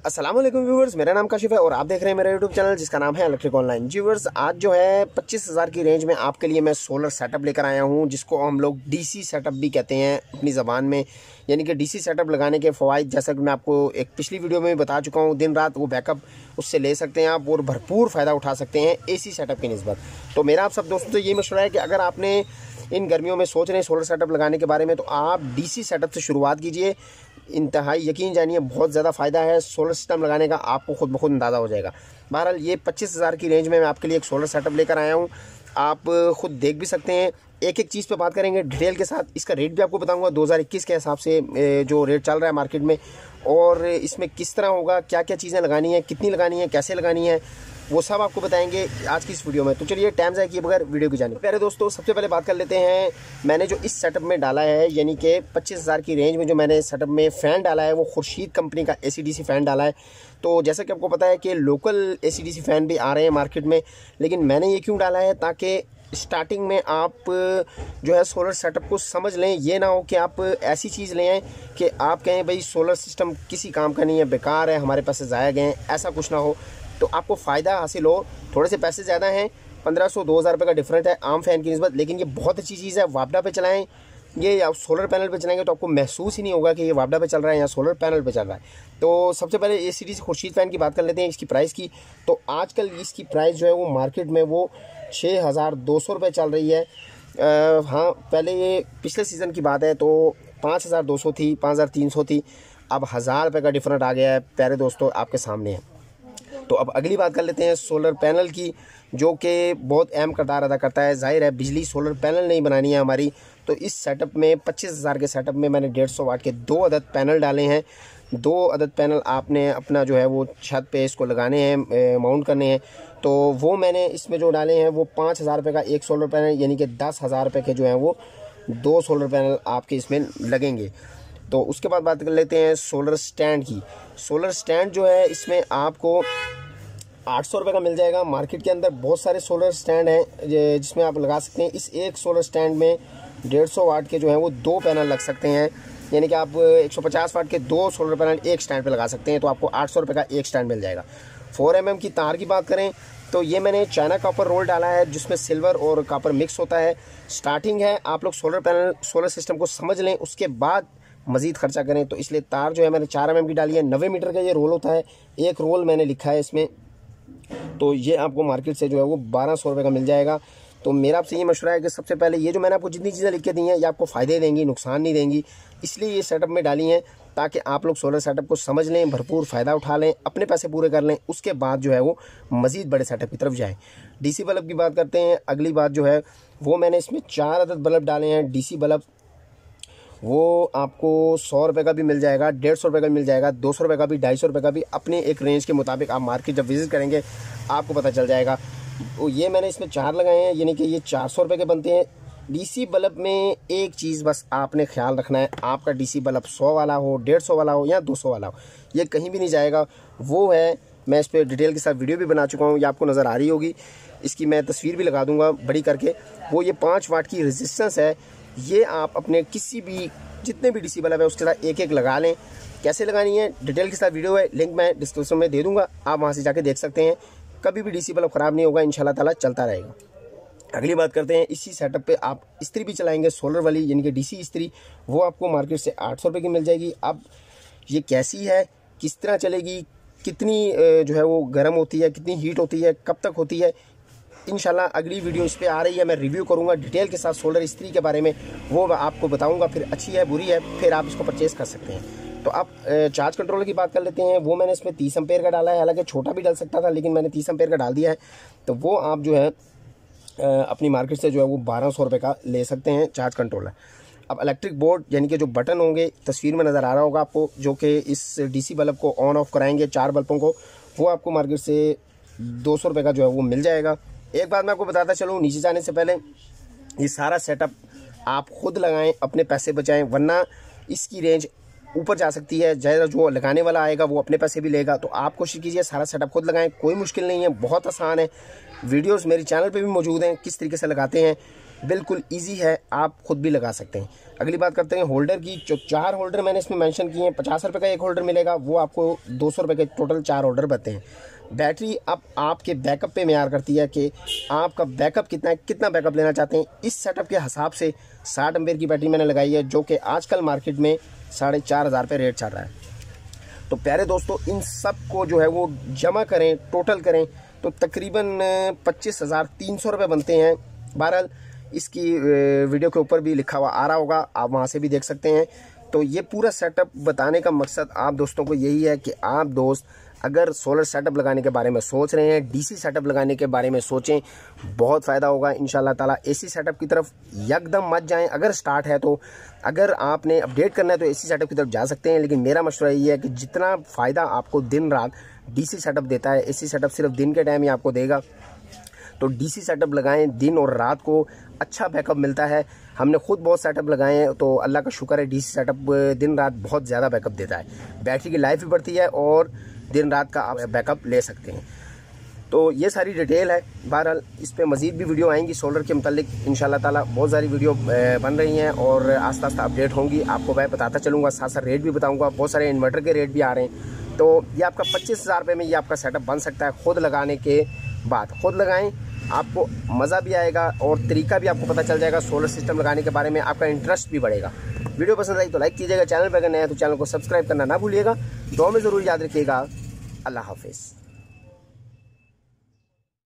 अस्सलाम वालेकुम व्यूवर्स, मेरा नाम काशिफ है और आप देख रहे हैं मेरा यूट्यूब चैनल जिसका नाम है इलेक्ट्रिक ऑनलाइन। व्यूवर्स, आज जो है 25,000 की रेंज में आपके लिए मैं सोलर सेटअप लेकर आया हूं, जिसको हम लोग डीसी सेटअप भी कहते हैं अपनी ज़बान में। यानी कि डीसी सेटअप लगाने के फ़वाइद, जैसा कि मैं आपको एक पिछली वीडियो में भी बता चुका हूँ, दिन रात वो बैकअप उससे ले सकते हैं आप और भरपूर फ़ायदा उठा सकते हैं एसी सेटअप की निस्बत। तो मेरा आप सब दोस्तों से ये मशवरा है कि अगर आपने इन गर्मियों में सोच रहे हैं सोलर सेटअप लगाने के बारे में, तो आप डीसी सेटअप से शुरुआत कीजिए। इंतहाई यकीन जानिए बहुत ज़्यादा फ़ायदा है सोलर सिस्टम लगाने का, आपको खुद ब खुद अंदाज़ा हो जाएगा। बहरहाल ये 25,000 की रेंज में मैं आपके लिए एक सोलर सेटअप लेकर आया हूँ, आप खुद देख भी सकते हैं। एक एक चीज़ पे बात करेंगे डिटेल के साथ, इसका रेट भी आपको बताऊंगा 2021 के हिसाब से जो रेट चल रहा है मार्केट में, और इसमें किस तरह होगा, क्या क्या चीज़ें लगानी है, कितनी लगानी है, कैसे लगानी है, वो सब आपको बताएंगे आज की इस वीडियो में। तो चलिए टाइम ज़ाया किए बगैर वीडियो की जानिए। प्यारे दोस्तों, सबसे पहले बात कर लेते हैं मैंने जो इस सेटअप में डाला है, यानी कि 25,000 की रेंज में जो मैंने सेटअप में फ़ैन डाला है वो खुर्शीद कंपनी का AC/DC फ़ैन डाला है। तो जैसा कि आपको पता है कि लोकल AC/DC फ़ैन भी आ रहे हैं मार्केट में, लेकिन मैंने ये क्यों डाला है ताकि स्टार्टिंग में आप जो है सोलर सेटअप को समझ लें। ये ना हो कि आप ऐसी चीज़ ले आएँ कि आप कहें भाई सोलर सिस्टम किसी काम का नहीं है, बेकार है, हमारे पैसे ज़ाया गए हैं, ऐसा कुछ ना हो। तो आपको फ़ायदा हासिल हो। थोड़े से पैसे ज़्यादा हैं, 1500-2000 रुपये का डिफरेंट है आम फ़ैन की निस्बत, लेकिन ये बहुत अच्छी चीज़ है। वापडा पे चलाएं ये या सोलर पैनल पे चलाएंगे तो आपको महसूस ही नहीं होगा कि ये वापडा पे चल रहा है या सोलर पैनल पे चल रहा है। तो सबसे पहले AC/DC खुर्शीद फ़ैन की बात कर लेते हैं, इसकी प्राइस की। तो आजकल इसकी प्राइस जो है वो मार्केट में वो 6,200 रुपये चल रही है। हाँ, पहले ये पिछले सीज़न की बात है तो 5,200 थी, 5,300 थी, अब 1,000 रुपये का डिफरेंट आ गया है। प्यारे दोस्तों, आपके सामने है। तो अब अगली बात कर लेते हैं सोलर पैनल की, जो कि बहुत अहम किरदार अदा करता है। जाहिर है बिजली सोलर पैनल नहीं बनानी है हमारी, तो इस सेटअप में 25,000 के सेटअप में मैंने 150 वाट के 2 अदद पैनल डाले हैं। 2 अदद पैनल आपने अपना जो है वो छत पे इसको लगाने हैं, माउंट करने हैं। तो वो मैंने इसमें जो डाले हैं वो 5,000 रुपये का एक सोलर पैनल, यानी कि 10,000 रुपये के जो हैं वो 2 सोलर पैनल आपके इसमें लगेंगे। तो उसके बाद बात कर लेते हैं सोलर स्टैंड की। सोलर स्टैंड जो है इसमें आपको 800 रुपये का मिल जाएगा। मार्केट के अंदर बहुत सारे सोलर स्टैंड हैं जिसमें आप लगा सकते हैं। इस एक सोलर स्टैंड में 150 वाट के जो हैं वो 2 पैनल लग सकते हैं, यानी कि आप 150 वाट के 2 सोलर पैनल एक स्टैंड पे लगा सकते हैं। तो आपको 800 रुपये का एक स्टैंड मिल जाएगा। 4 mm की तार की बात करें तो ये मैंने चाइना कॉपर रोल डाला है, जिसमें सिल्वर और कॉपर मिक्स होता है। स्टार्टिंग है, आप लोग सोलर पैनल सोलर सिस्टम को समझ लें, उसके बाद मज़ीद खर्चा करें। तो इसलिए तार जो है मैंने 4 mm की डाली है। 90 मीटर का ये रोल होता है, एक रोल मैंने लिखा है इसमें। तो ये आपको मार्केट से जो है वो 1,200 रुपये का मिल जाएगा। तो मेरा आपसे ये मशवरा है कि सबसे पहले ये जो मैंने आपको जितनी चीज़ें लिख के दी हैं ये आपको फ़ायदे देंगी, नुकसान नहीं देंगी, इसलिए ये सेटअप में डाली हैं ताकि आप लोग सोलर सेटअप को समझ लें, भरपूर फ़ायदा उठा लें, अपने पैसे पूरे कर लें, उसके बाद जो है वो मज़ीद बड़े सेटअप की तरफ जाएँ। DC बल्ब की बात करते हैं। अगली बात जो है वो मैंने इसमें 4 अदद बल्ब डाले हैं DC बल्ब। वो आपको 100 रुपये का भी मिल जाएगा, 150 रुपये का मिल जाएगा, 200 रुपये का भी, 250 रुपये का भी। अपने एक रेंज के मुताबिक आप मार्केट जब विज़िट करेंगे आपको पता चल जाएगा। तो ये मैंने इसमें 4 लगाए हैं, यानी कि ये 400 रुपये के बनते हैं। DC बल्ब में एक चीज़ बस आपने ख्याल रखना है, आपका DC बल्ब 100 वाला हो, 150 वाला हो या 200 वाला हो, ये कहीं भी नहीं जाएगा। वो है, मैं इस पर डिटेल के साथ वीडियो भी बना चुका हूँ, ये आपको नज़र आ रही होगी, इसकी मैं तस्वीर भी लगा दूँगा बड़ी करके। वो ये 5 वाट की रेजिस्टेंस है। ये आप अपने किसी भी जितने भी DC बल्ब है उसके साथ एक एक लगा लें। कैसे लगानी है डिटेल के साथ वीडियो है, लिंक मैं डिस्क्रिप्शन में दे दूंगा, आप वहां से जाके देख सकते हैं। कभी भी DC बल्ब ख़राब नहीं होगा, इंशाल्लाह ताला चलता रहेगा। अगली बात करते हैं, इसी सेटअप पे आप इस्त्री भी चलाएंगे सोलर वाली, यानी कि DC इस्त्री, वो आपको मार्केट से 800 रुपये की मिल जाएगी। अब ये कैसी है, किस तरह चलेगी, कितनी जो है वो गर्म होती है, कितनी हीट होती है, कब तक होती है, इंशाल्लाह अगली वीडियो इस पे आ रही है, मैं रिव्यू करूंगा डिटेल के साथ सोलर इस्त्री के बारे में, वो आपको बताऊंगा। फिर अच्छी है बुरी है, फिर आप इसको परचेज़ कर सकते हैं। तो आप चार्ज कंट्रोलर की बात कर लेते हैं। वो मैंने इसमें 30 एम्पेयर का डाला है, हालांकि छोटा भी डल सकता था लेकिन मैंने 30 एम्पेयर का डाल दिया है। तो वो आप जो है अपनी मार्केट से जो है वो 1,200 रुपये का ले सकते हैं चार्ज कंट्रोलर। अब इलेक्ट्रिक बोर्ड, यानी कि जो बटन होंगे, तस्वीर में नज़र आ रहा होगा आपको, जो कि इस DC बल्ब को ऑन ऑफ कराएंगे 4 बल्बों को, वो आपको मार्केट से 200 रुपये का जो है वो मिल जाएगा। एक बात मैं आपको बताता चलूँ नीचे जाने से पहले, ये सारा सेटअप आप खुद लगाएं, अपने पैसे बचाएं, वरना इसकी रेंज ऊपर जा सकती है। ज़्यादा जो लगाने वाला आएगा वो अपने पैसे भी लेगा। तो आप कोशिश कीजिए सारा सेटअप खुद लगाएं, कोई मुश्किल नहीं है, बहुत आसान है। वीडियोस मेरे चैनल पे भी मौजूद हैं किस तरीके से लगाते हैं। बिल्कुल ईजी है, आप खुद भी लगा सकते हैं। अगली बात करते हैं होल्डर की। जो 4 होल्डर मैंने इसमें मेंशन किए हैं, 50 रुपये का एक होल्डर मिलेगा, वो आपको 200 रुपये के टोटल 4 होल्डर बनते हैं। बैटरी अब आपके बैकअप पे मैयार करती है कि आपका बैकअप कितना है, कितना बैकअप लेना चाहते हैं। इस सेटअप के हिसाब से 60 एम्पेयर की बैटरी मैंने लगाई है, जो कि आजकल मार्केट में 4,500 रुपये रेट चल रहा है। तो प्यारे दोस्तों, इन सब को जो है वो जमा करें, टोटल करें तो तकरीबन 25,300 रुपये बनते हैं। बहरहाल इसकी वीडियो के ऊपर भी लिखा हुआ आ रहा होगा, आप वहाँ से भी देख सकते हैं। तो ये पूरा सेटअप बताने का मकसद आप दोस्तों को यही है कि आप दोस्त अगर सोलर सेटअप लगाने के बारे में सोच रहे हैं, डीसी सेटअप लगाने के बारे में सोचें, बहुत फ़ायदा होगा इंशाल्लाह ताला। एसी सेटअप की तरफ यकदम मत जाएं। अगर स्टार्ट है तो, अगर आपने अपडेट करना है तो एसी सेटअप की तरफ जा सकते हैं, लेकिन मेरा मशवरा ये है कि जितना फ़ायदा आपको दिन रात डीसी सेटअप देता है, एसी सेटअप सिर्फ दिन के टाइम ही आपको देगा। तो डीसी सेटअप लगाएं, दिन और रात को अच्छा बैकअप मिलता है। हमने खुद बहुत सेटअप लगाए हैं, तो अल्लाह का शुक्र है डीसी सेटअप दिन रात बहुत ज़्यादा बैकअप देता है। बैटरी की लाइफ भी बढ़ती है और दिन रात का आप बैकअप ले सकते हैं। तो ये सारी डिटेल है। बहरहाल इस पर मज़ीद भी वीडियो आएंगी सोलर के मुतालिक इंशाल्लाह ताला। बहुत सारी वीडियो बन रही हैं और आस्ता आस्ता अपडेट होंगी, आपको मैं बताता चलूँगा, साथ साथ रेट भी बताऊँगा। बहुत सारे इन्वर्टर के रेट भी आ रहे हैं। तो ये आपका 25,000 रुपये में ये आपका सेटअप बन सकता है खुद लगाने के बाद। खुद लगाएं, आपको मज़ा भी आएगा और तरीका भी आपको पता चल जाएगा सोलर सिस्टम लगाने के बारे में, आपका इंटरेस्ट भी बढ़ेगा। वीडियो पसंद आई तो लाइक कीजिएगा, चैनल पर अगर नया है तो चैनल को सब्सक्राइब करना ना भूलिएगा। दुआ में ज़रूर याद रखिएगा। अल्लाह हाफिज़।